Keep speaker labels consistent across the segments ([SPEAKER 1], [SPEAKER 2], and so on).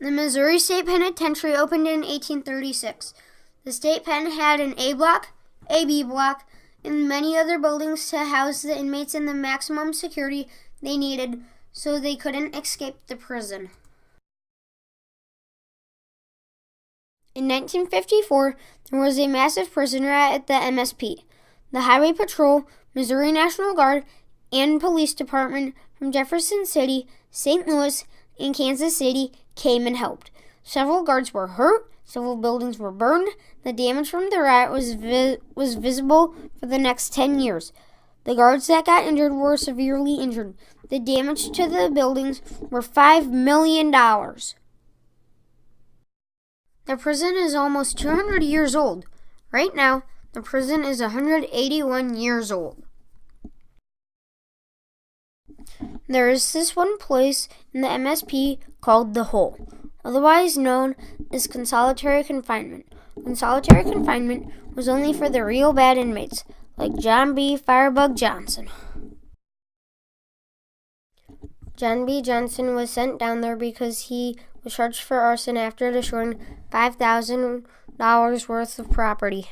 [SPEAKER 1] The Missouri State Penitentiary opened in 1836. The state pen had an A block, a B block, and many other buildings to house the inmates in the maximum security they needed so they couldn't escape the prison. In 1954, there was a massive prison riot at the MSP. The Highway Patrol, Missouri National Guard, and Police Department from Jefferson City, St. Louis, and Kansas City came and helped. Several guards were hurt, several buildings were burned. The damage from the riot was visible for the next 10 years. The guards that got injured were severely injured. The damage to the buildings were $5 million. The prison is almost 200 years old. Right now, the prison is 181 years old. There is this one place in the MSP called the Hole, otherwise known as solitary confinement. Solitary confinement was only for the real bad inmates, like John B. Firebug Johnson. John B. Johnson was sent down there because he was charged for arson after destroying $5,000 worth of property.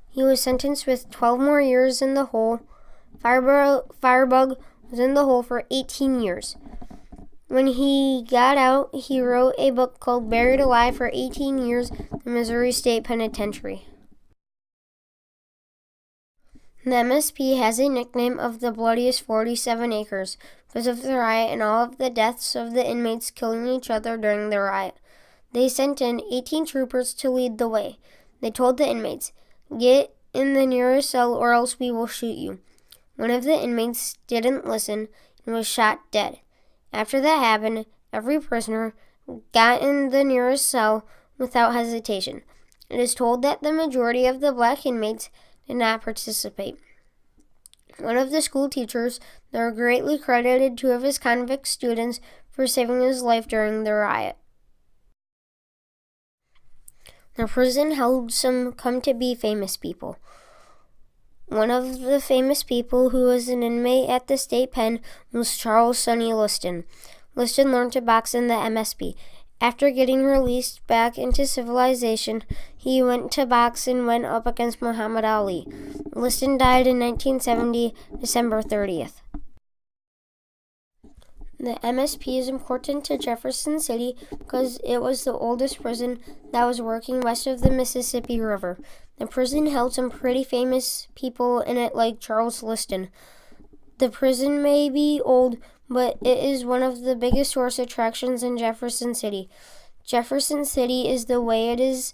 [SPEAKER 1] He was sentenced with 12 more years in the hole. Firebug was in the hole for 18 years. When he got out, he wrote a book called Buried Alive for 18 Years in the Missouri State Penitentiary. The MSP has a nickname of the bloodiest 47 acres because of the riot and all of the deaths of the inmates killing each other during the riot. They sent in 18 troopers to lead the way. They told the inmates, "Get in the nearest cell or else we will shoot you." One of the inmates didn't listen and was shot dead. After that happened, every prisoner got in the nearest cell without hesitation. It is told that the majority of the black inmates did not participate. One of the school teachers there greatly credited two of his convict students for saving his life during the riot. The prison held some come-to-be famous people. One of the famous people who was an inmate at the state pen was Charles Sonny Liston. Liston learned to box in the MSP. After getting released back into civilization, he went to box and went up against Muhammad Ali. Liston died in 1970, December 30th. The MSP is important to Jefferson City because it was the oldest prison that was working west of the Mississippi River. The prison held some pretty famous people in it like Charles Liston. The prison may be old, but it is one of the biggest tourist attractions in Jefferson City. Jefferson City is the way it is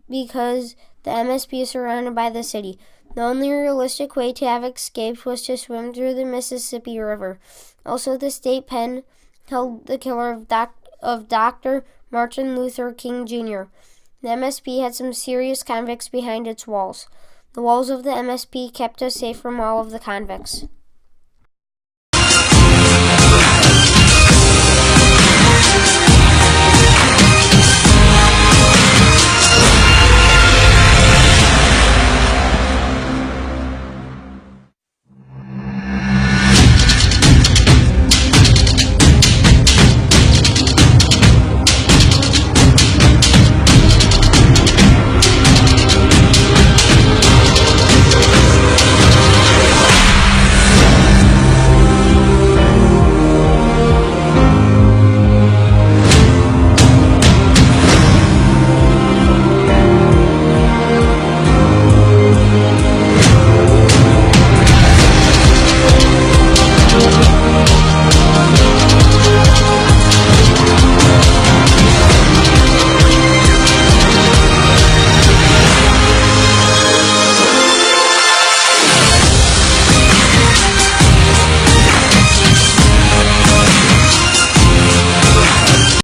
[SPEAKER 1] because the MSP is surrounded by the city. The only realistic way to have escaped was to swim through the Mississippi River. Also, the state pen held the killer of Dr. Martin Luther King Jr. The MSP had some serious convicts behind its walls. The walls of the MSP kept us safe from all of the convicts.